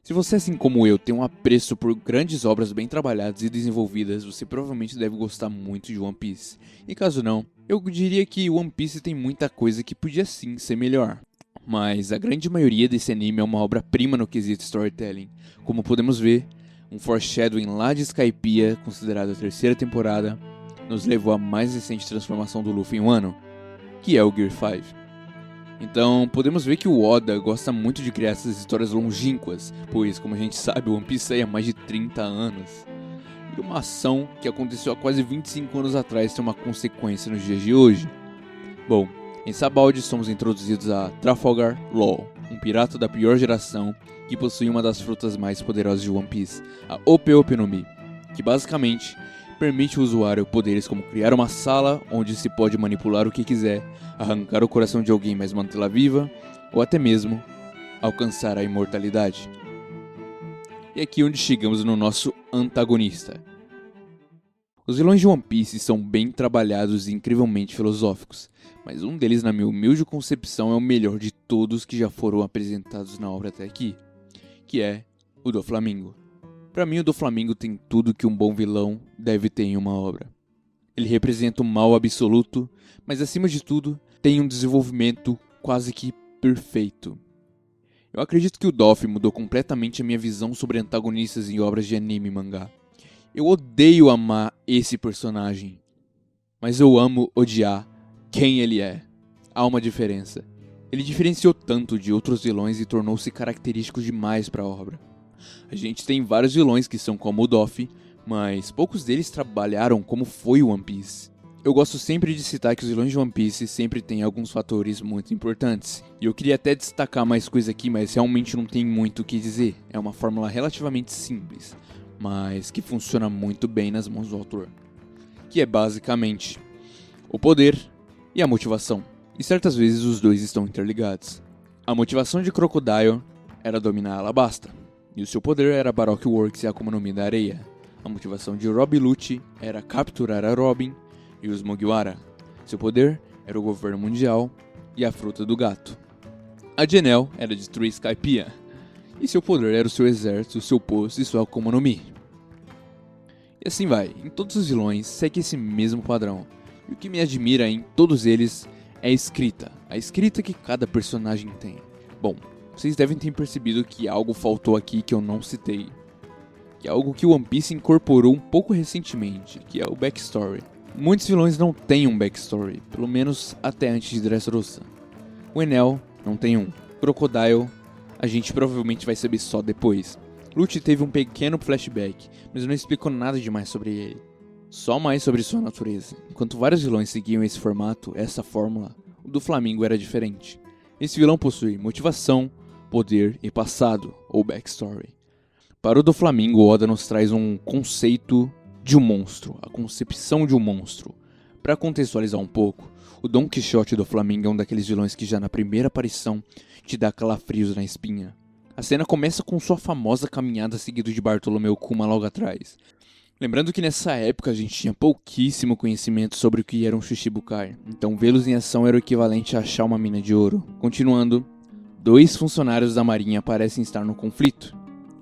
Se você, assim como eu, tem um apreço por grandes obras bem trabalhadas e desenvolvidas, você provavelmente deve gostar muito de One Piece. E caso não, eu diria que One Piece tem muita coisa que podia sim ser melhor. Mas a grande maioria desse anime é uma obra-prima no quesito storytelling. Como podemos ver, um foreshadowing lá de Skypiea, considerado a terceira temporada, nos levou à mais recente transformação do Luffy em um ano, que é o Gear 5. Então, podemos ver que o Oda gosta muito de criar essas histórias longínquas, pois, como a gente sabe, o One Piece sai há mais de 30 anos. E uma ação que aconteceu há quase 25 anos atrás tem uma consequência nos dias de hoje. Bom, em Sabaody somos introduzidos a Trafalgar Law, um pirata da pior geração que possui uma das frutas mais poderosas de One Piece, a Ope Ope no Mi, que basicamente permite ao usuário poderes como criar uma sala onde se pode manipular o que quiser, arrancar o coração de alguém mas mantê-la viva, ou até mesmo alcançar a imortalidade. E aqui onde chegamos no nosso antagonista. Os vilões de One Piece são bem trabalhados e incrivelmente filosóficos, mas um deles, na minha humilde concepção, é o melhor de todos que já foram apresentados na obra até aqui, que é o Doflamingo. Para mim, o Doflamingo tem tudo que um bom vilão deve ter em uma obra. Ele representa o mal absoluto, mas acima de tudo, tem um desenvolvimento quase que perfeito. Eu acredito que o Doff mudou completamente a minha visão sobre antagonistas em obras de anime e mangá. Eu odeio amar esse personagem, mas eu amo odiar quem ele é. Há uma diferença. Ele diferenciou tanto de outros vilões e tornou-se característico demais para a obra. A gente tem vários vilões que são como o Doff, mas poucos deles trabalharam como foi o One Piece. Eu gosto sempre de citar que os vilões de One Piece sempre têm alguns fatores muito importantes. E eu queria até destacar mais coisa aqui, mas realmente não tem muito o que dizer. É uma fórmula relativamente simples, mas que funciona muito bem nas mãos do autor. Que é basicamente o poder e a motivação. E certas vezes os dois estão interligados. A motivação de Crocodile era dominar Alabasta, e o seu poder era Baroque Works e a Akuma no Mi da areia. A motivação de Rob Lucci era capturar a Robin e os Mugiwara. Seu poder era o governo mundial e a fruta do gato. A Janelle era destruir Skypiea, e seu poder era o seu exército, seu posto e sua Akuma no Mi. E assim vai, em todos os vilões segue esse mesmo padrão. E o que me admira em todos eles é a escrita que cada personagem tem. Bom, vocês devem ter percebido que algo faltou aqui que eu não citei. Que é algo que o One Piece incorporou um pouco recentemente, que é o backstory. Muitos vilões não têm um backstory, pelo menos até antes de Dressrosa. O Enel não tem um. Crocodile, a gente provavelmente vai saber só depois. Lucci teve um pequeno flashback, mas não explicou nada demais sobre ele. Só mais sobre sua natureza. Enquanto vários vilões seguiam esse formato, essa fórmula, o do Flamingo era diferente. Esse vilão possui motivação, poder e passado, ou backstory. Para o do Flamingo, Oda nos traz um conceito de um monstro, a concepção de um monstro. Para contextualizar um pouco, o Don Quixote do Flamingo é um daqueles vilões que já na primeira aparição te dá calafrios na espinha. A cena começa com sua famosa caminhada seguido de Bartolomeu Kuma logo atrás. Lembrando que nessa época a gente tinha pouquíssimo conhecimento sobre o que era um Shichibukai, então vê-los em ação era o equivalente a achar uma mina de ouro. Continuando, 2 funcionários da marinha parecem estar no conflito.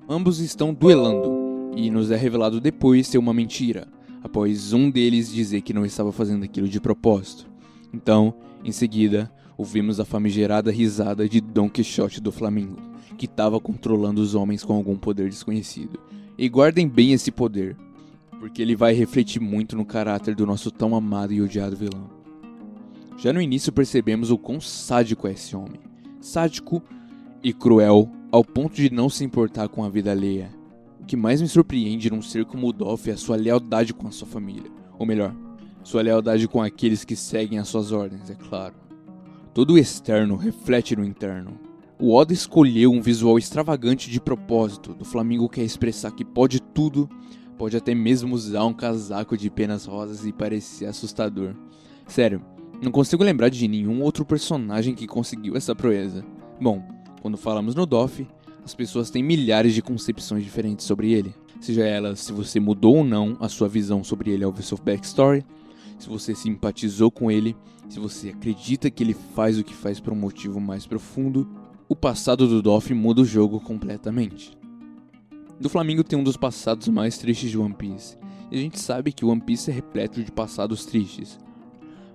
Ambos estão duelando, e nos é revelado depois ser uma mentira, após um deles dizer que não estava fazendo aquilo de propósito. Então, em seguida, ouvimos a famigerada risada de Don Quixote do Flamingo, que estava controlando os homens com algum poder desconhecido. E guardem bem esse poder, porque ele vai refletir muito no caráter do nosso tão amado e odiado vilão. Já no início percebemos o quão sádico é esse homem. Sádico e cruel ao ponto de não se importar com a vida alheia. O que mais me surpreende num ser como o Doff é a sua lealdade com a sua família. Ou melhor, sua lealdade com aqueles que seguem as suas ordens, é claro. Todo o externo reflete no interno. O Oda escolheu um visual extravagante de propósito. Do Flamingo quer expressar que pode tudo, pode até mesmo usar um casaco de penas rosas e parecer assustador. Sério, não consigo lembrar de nenhum outro personagem que conseguiu essa proeza. Bom, quando falamos no Doff, as pessoas têm milhares de concepções diferentes sobre ele. Seja ela se você mudou ou não a sua visão sobre ele ao ver seu backstory, se você simpatizou com ele, se você acredita que ele faz o que faz por um motivo mais profundo, o passado do Doff muda o jogo completamente. Doflamingo tem um dos passados mais tristes de One Piece, e a gente sabe que One Piece é repleto de passados tristes.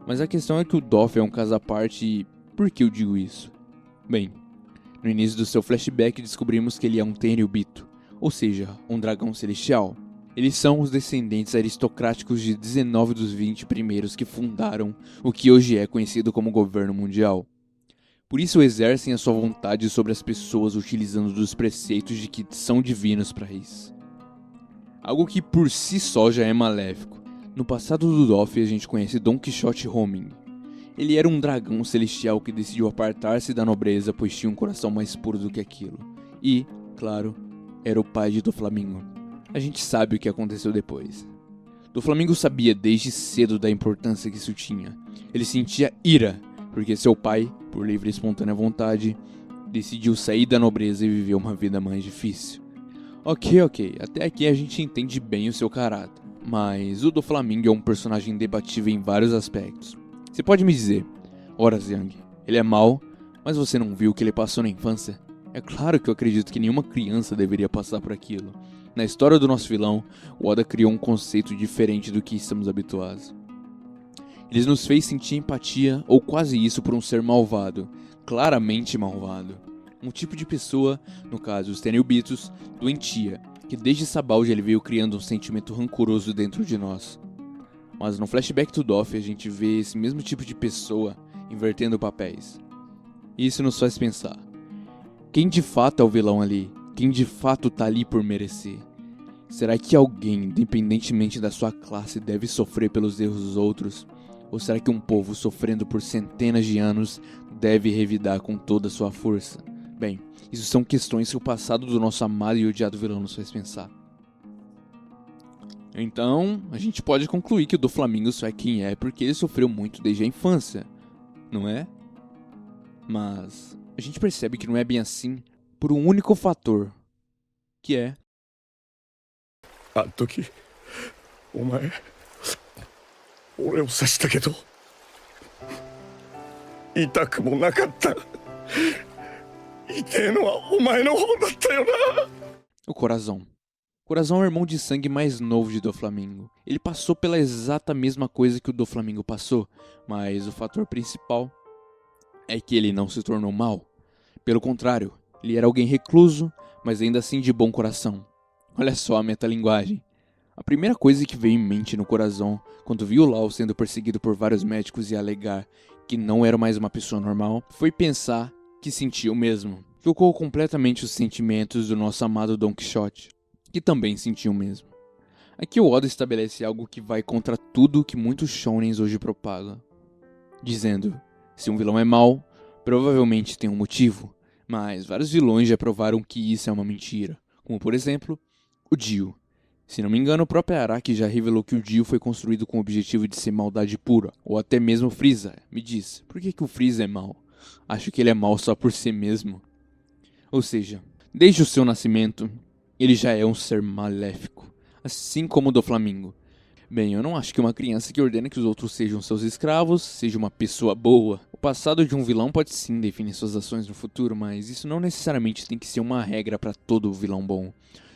Mas a questão é que o Doff é um caso à parte e por que eu digo isso? Bem, no início do seu flashback descobrimos que ele é um Tenryubito, ou seja, um dragão celestial. Eles são os descendentes aristocráticos de 19 dos 20 primeiros que fundaram o que hoje é conhecido como governo mundial. Por isso exercem a sua vontade sobre as pessoas utilizando dos preceitos de que são divinos para isso. Algo que por si só já é maléfico. No passado do Doff a gente conhece Don Quixote Homing. Ele era um dragão celestial que decidiu apartar-se da nobreza pois tinha um coração mais puro do que aquilo. E, claro, era o pai de Doflamingo. A gente sabe o que aconteceu depois. Doflamingo sabia desde cedo da importância que isso tinha. Ele sentia ira, porque seu pai, por livre e espontânea vontade, decidiu sair da nobreza e viver uma vida mais difícil. Ok, até aqui a gente entende bem o seu caráter. Mas o Doflamingo é um personagem debatível em vários aspectos. Você pode me dizer, ora Zhang, ele é mau, mas você não viu o que ele passou na infância? É claro que eu acredito que nenhuma criança deveria passar por aquilo. Na história do nosso vilão, o Oda criou um conceito diferente do que estamos habituados. Ele nos fez sentir empatia, ou quase isso, por um ser malvado, claramente malvado. Um tipo de pessoa, no caso os Tenryubitos, doentia, que desde Sabaody ele veio criando um sentimento rancoroso dentro de nós. Mas no flashback do Doff a gente vê esse mesmo tipo de pessoa invertendo papéis. E isso nos faz pensar, quem de fato é o vilão ali? Quem de fato tá ali por merecer? Será que alguém, independentemente da sua classe, deve sofrer pelos erros dos outros? Ou será que um povo sofrendo por centenas de anos deve revidar com toda a sua força? Bem, isso são questões que o passado do nosso amado e odiado vilão nos faz pensar. Então, a gente pode concluir que o Doflamingo só é quem é porque ele sofreu muito desde a infância, não é? Mas a gente percebe que não é bem assim por um único fator, que é... あん時お前俺を刺したけど痛くもなかった痛えのはお前の方だったよな O Corazon. Corazon é o irmão de sangue mais novo de Doflamingo. Ele passou pela exata mesma coisa que o Doflamingo passou, mas o fator principal é que ele não se tornou mal. Pelo contrário, ele era alguém recluso, mas ainda assim de bom coração. Olha só a metalinguagem. A primeira coisa que veio em mente no Corazon, quando viu Law sendo perseguido por vários médicos e alegar que não era mais uma pessoa normal, foi pensar que sentia o mesmo. Chocou completamente os sentimentos do nosso amado Don Quixote, que também sentia o mesmo. Aqui o Oda estabelece algo que vai contra tudo que muitos shounens hoje propagam, dizendo, se um vilão é mau, provavelmente tem um motivo, mas vários vilões já provaram que isso é uma mentira, como por exemplo, o Dio. Se não me engano, o próprio Araki já revelou que o Dio foi construído com o objetivo de ser maldade pura, ou até mesmo o Frieza. Me diz, por que o Frieza é mau? Acho que ele é mau só por si mesmo. Ou seja, desde o seu nascimento, ele já é um ser maléfico, assim como o Doflamingo. Bem, eu não acho que uma criança que ordena que os outros sejam seus escravos seja uma pessoa boa. O passado de um vilão pode sim definir suas ações no futuro, mas isso não necessariamente tem que ser uma regra para todo vilão bom.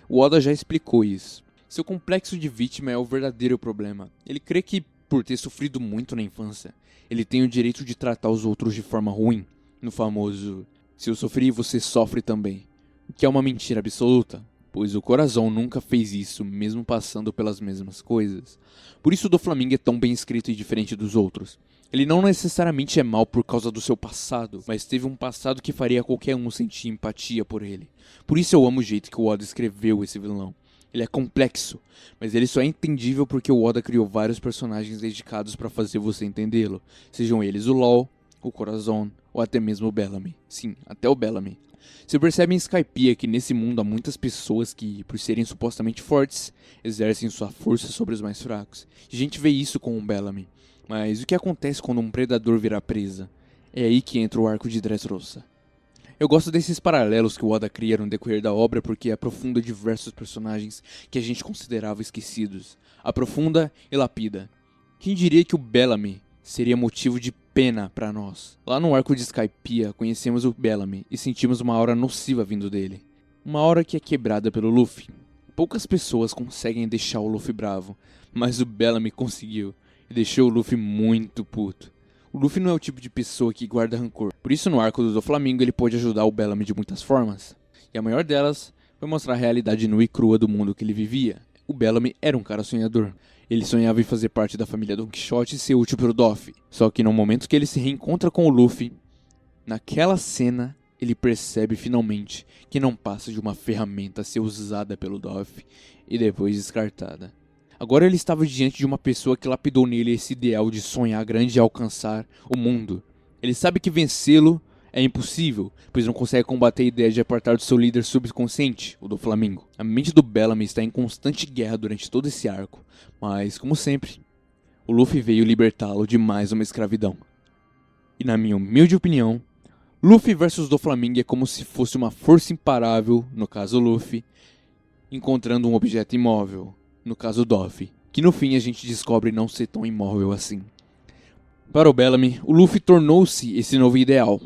O Oda já explicou isso. Seu complexo de vítima é o verdadeiro problema. Ele crê que, por ter sofrido muito na infância, ele tem o direito de tratar os outros de forma ruim, no famoso "se eu sofri, você sofre também", o que é uma mentira absoluta, pois o Corazon nunca fez isso, mesmo passando pelas mesmas coisas. Por isso o Doflamingo é tão bem escrito e diferente dos outros. Ele não necessariamente é mau por causa do seu passado, mas teve um passado que faria qualquer um sentir empatia por ele. Por isso eu amo o jeito que o Oda escreveu esse vilão. Ele é complexo, mas ele só é entendível porque o Oda criou vários personagens dedicados para fazer você entendê-lo. Sejam eles o Law, o Corazon ou até mesmo o Bellamy. Sim, até o Bellamy. Você percebe em Skypiea que nesse mundo há muitas pessoas que, por serem supostamente fortes, exercem sua força sobre os mais fracos. E a gente vê isso com o Bellamy. Mas o que acontece quando um predador vira presa? É aí que entra o arco de Dressrosa. Eu gosto desses paralelos que o Oda cria no decorrer da obra porque aprofunda diversos personagens que a gente considerava esquecidos. Aprofunda e lapida. Quem diria que o Bellamy seria motivo de pena para nós? Lá no arco de Skypiea conhecemos o Bellamy e sentimos uma aura nociva vindo dele. Uma aura que é quebrada pelo Luffy. Poucas pessoas conseguem deixar o Luffy bravo, mas o Bellamy conseguiu e deixou o Luffy muito puto. O Luffy não é o tipo de pessoa que guarda rancor, por isso no arco do Doflamingo ele pôde ajudar o Bellamy de muitas formas. E a maior delas foi mostrar a realidade nua e crua do mundo que ele vivia. O Bellamy era um cara sonhador. Ele sonhava em fazer parte da família Don Quixote e ser útil pro Doff. Só que no momento que ele se reencontra com o Luffy, naquela cena ele percebe finalmente que não passa de uma ferramenta a ser usada pelo Doff e depois descartada. Agora ele estava diante de uma pessoa que lapidou nele esse ideal de sonhar grande e alcançar o mundo. Ele sabe que vencê-lo é impossível, pois não consegue combater a ideia de apartar do seu líder subconsciente, o Doflamingo. A mente do Bellamy está em constante guerra durante todo esse arco, mas, como sempre, o Luffy veio libertá-lo de mais uma escravidão. E na minha humilde opinião, Luffy vs Doflamingo é como se fosse uma força imparável, no caso Luffy, encontrando um objeto imóvel, no caso Doff, que no fim a gente descobre não ser tão imóvel assim. Para o Bellamy, o Luffy tornou-se esse novo ideal.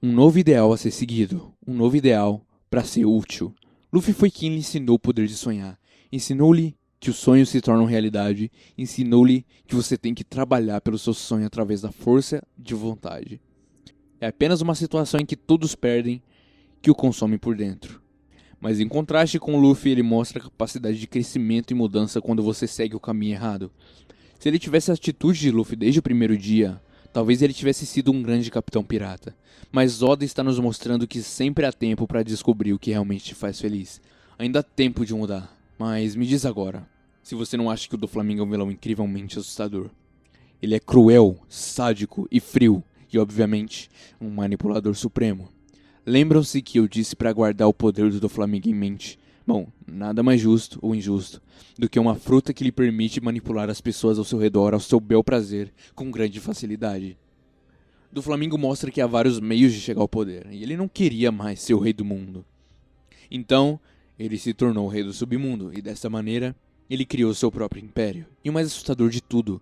Um novo ideal a ser seguido, um novo ideal para ser útil. Luffy foi quem lhe ensinou o poder de sonhar, ensinou-lhe que os sonhos se tornam realidade, ensinou-lhe que você tem que trabalhar pelo seu sonho através da força de vontade. É apenas uma situação em que todos perdem, que o consome por dentro. Mas em contraste com o Luffy, ele mostra a capacidade de crescimento e mudança quando você segue o caminho errado. Se ele tivesse a atitude de Luffy desde o primeiro dia, talvez ele tivesse sido um grande capitão pirata. Mas Oda está nos mostrando que sempre há tempo para descobrir o que realmente te faz feliz. Ainda há tempo de mudar. Mas me diz agora, se você não acha que o Doflamingo é um vilão incrivelmente assustador. Ele é cruel, sádico e frio. E obviamente, um manipulador supremo. Lembram-se que eu disse para guardar o poder do Doflamingo em mente. Bom, nada mais justo ou injusto do que uma fruta que lhe permite manipular as pessoas ao seu redor ao seu bel prazer com grande facilidade. Doflamingo mostra que há vários meios de chegar ao poder, e ele não queria mais ser o rei do mundo. Então, ele se tornou o rei do submundo, e dessa maneira, ele criou seu próprio império. E o mais assustador de tudo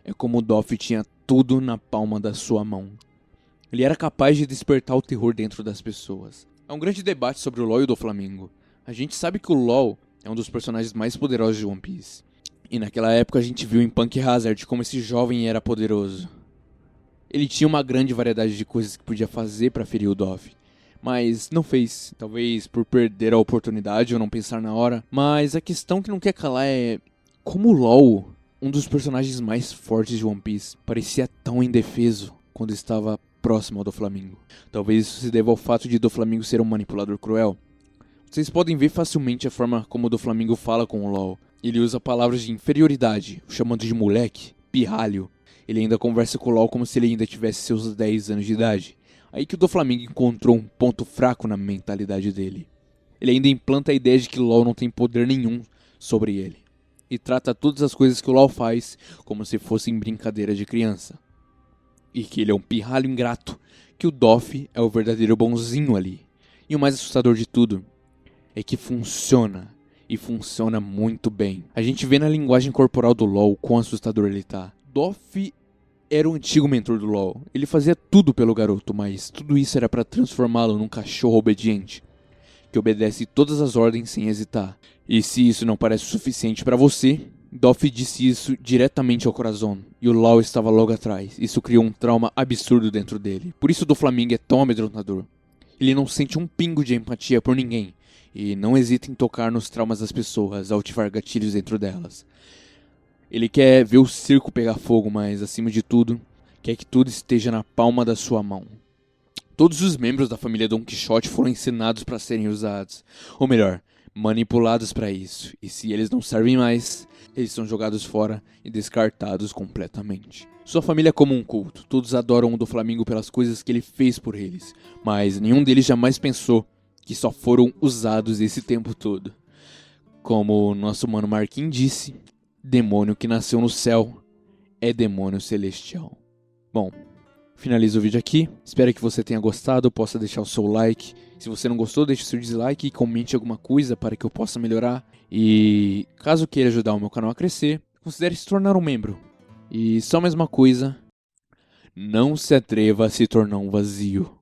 é como o Doff tinha tudo na palma da sua mão. Ele era capaz de despertar o terror dentro das pessoas. Há um grande debate sobre o LoL e o Doflamingo. A gente sabe que o LoL é um dos personagens mais poderosos de One Piece. E naquela época a gente viu em Punk Hazard como esse jovem era poderoso. Ele tinha uma grande variedade de coisas que podia fazer para ferir o Doff. Mas não fez. Talvez por perder a oportunidade ou não pensar na hora. Mas a questão que não quer calar é como o LoL, um dos personagens mais fortes de One Piece, parecia tão indefeso quando estava próximo ao Doflamingo. Talvez isso se deva ao fato de Doflamingo ser um manipulador cruel. Vocês podem ver facilmente a forma como o Doflamingo fala com o LoL. Ele usa palavras de inferioridade, o chamando de moleque, pirralho. Ele ainda conversa com o LoL como se ele ainda tivesse seus 10 anos de idade. Aí que o Doflamingo encontrou um ponto fraco na mentalidade dele. Ele ainda implanta a ideia de que o LoL não tem poder nenhum sobre ele. E trata todas as coisas que o LoL faz como se fossem brincadeira de criança. E que ele é um pirralho ingrato, que o Doff é o verdadeiro bonzinho ali. E o mais assustador de tudo é que funciona, e funciona muito bem. A gente vê na linguagem corporal do LoL quão assustador ele tá. Doff era o antigo mentor do LoL. Ele fazia tudo pelo garoto, mas tudo isso era para transformá-lo num cachorro obediente, que obedece todas as ordens sem hesitar. E se isso não parece suficiente para você, Doff disse isso diretamente ao Corazon, e o LoL estava logo atrás. Isso criou um trauma absurdo dentro dele. Por isso o Doflamingo é tão amedrontador. Ele não sente um pingo de empatia por ninguém, e não hesita em tocar nos traumas das pessoas ao ativar gatilhos dentro delas. Ele quer ver o circo pegar fogo, mas acima de tudo, quer que tudo esteja na palma da sua mão. Todos os membros da família Don Quixote foram ensinados para serem usados, ou melhor, manipulados para isso, e se eles não servem mais, eles são jogados fora e descartados completamente. Sua família é como um culto, todos adoram o Doflamingo pelas coisas que ele fez por eles, mas nenhum deles jamais pensou que só foram usados esse tempo todo. Como nosso mano Marquinhos disse, demônio que nasceu no céu é demônio celestial. Bom, finalizo o vídeo aqui, espero que você tenha gostado, possa deixar o seu like. Se você não gostou, deixe o seu dislike e comente alguma coisa para que eu possa melhorar. E caso queira ajudar o meu canal a crescer, considere se tornar um membro. E só mais uma coisa, não se atreva a se tornar um vazio.